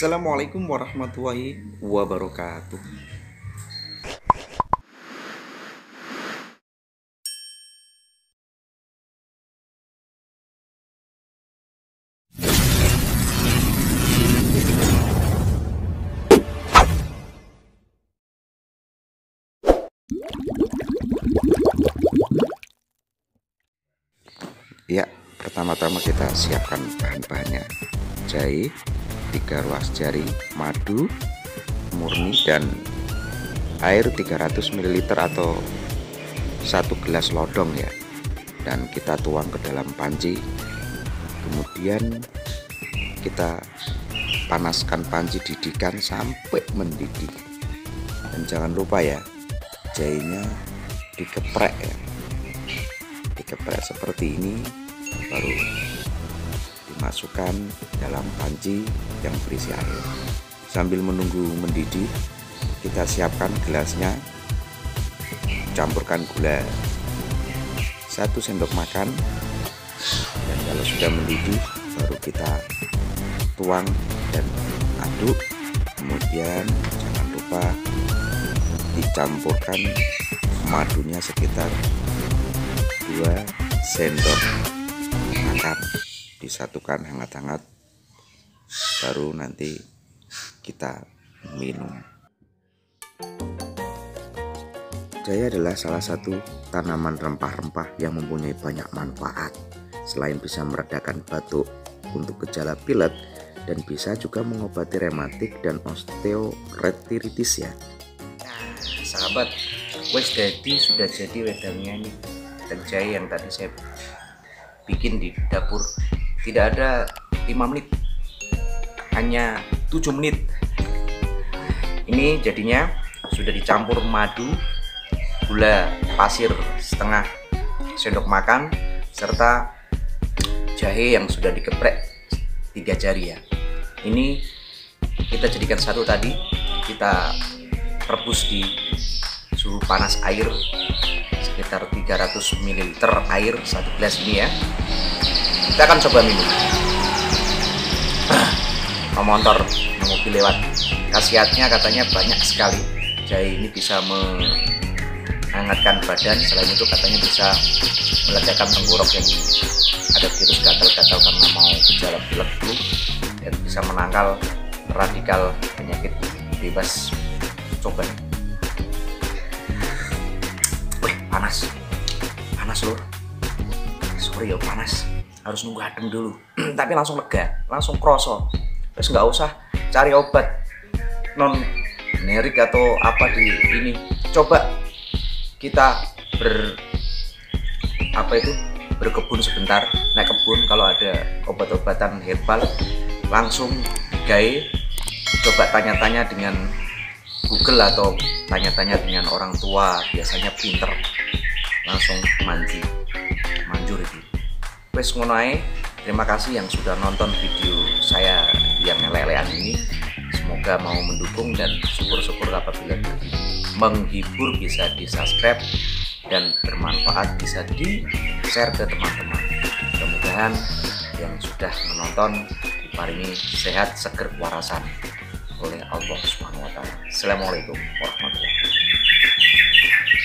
Assalamualaikum warahmatullahi wabarakatuh. Ya, pertama-tama kita siapkan bahan-bahannya. Jahe 3 ruas jari, madu murni, dan air 300 ml atau 1 gelas lodong ya. Dan kita tuang ke dalam panci. Kemudian kita panaskan panci, didihkan sampai mendidih. Dan jangan lupa ya, jahenya dikeprek ya. Dikeprek seperti ini, baru dimasukkan dalam panci yang berisi air. Sambil menunggu mendidih, kita siapkan gelasnya, campurkan gula 1 sendok makan, dan kalau sudah mendidih baru kita tuang dan aduk. Kemudian jangan lupa dicampurkan madunya sekitar 2 sendok makan, disatukan hangat-hangat, baru nanti kita minum. Jahe adalah salah satu tanaman rempah-rempah yang mempunyai banyak manfaat. Selain bisa meredakan batuk untuk gejala pilek, dan bisa juga mengobati rematik dan osteoartritis ya. Nah, sahabat, sudah jadi wedangnya nih. Dan jahe yang tadi saya bikin di dapur tidak ada 5 menit, hanya 7 menit. Ini jadinya sudah dicampur madu, gula pasir setengah sendok makan, serta jahe yang sudah dikeprek 3 jari ya. Ini kita jadikan satu tadi, kita rebus di suhu panas air sekitar 300 ml air 1 gelas ini ya. Kita akan coba minum. Motor mobil lewat, khasiatnya katanya banyak sekali. Jahe ini bisa menghangatkan badan, selain itu katanya bisa melegakan tenggorok yang ada virus gatal-gatal karena mau gejala pilek flu, dan bisa menangkal radikal penyakit bebas. Coba. Panas lur, sorry ya, panas, harus nunggu adem dulu. Tapi langsung lega, langsung kroso. Terus nggak usah cari obat non generik atau apa di ini. Coba kita berkebun sebentar, naik kebun, kalau ada obat-obatan herbal langsung gawe. Coba tanya-tanya dengan Google atau tanya-tanya dengan orang tua, biasanya pinter, langsung manjur itu. Wes ngono ae. Terima kasih yang sudah nonton video saya yang lelean ini. Semoga mau mendukung, dan syukur-syukur apabila menghibur bisa di-subscribe, dan bermanfaat bisa di-share ke teman-teman. Mudah-mudahan yang sudah menonton diparingi sehat, seger, warasan oleh Allah Subhanahu wa taala. Assalamualaikum warahmatullahi wabarakatuh.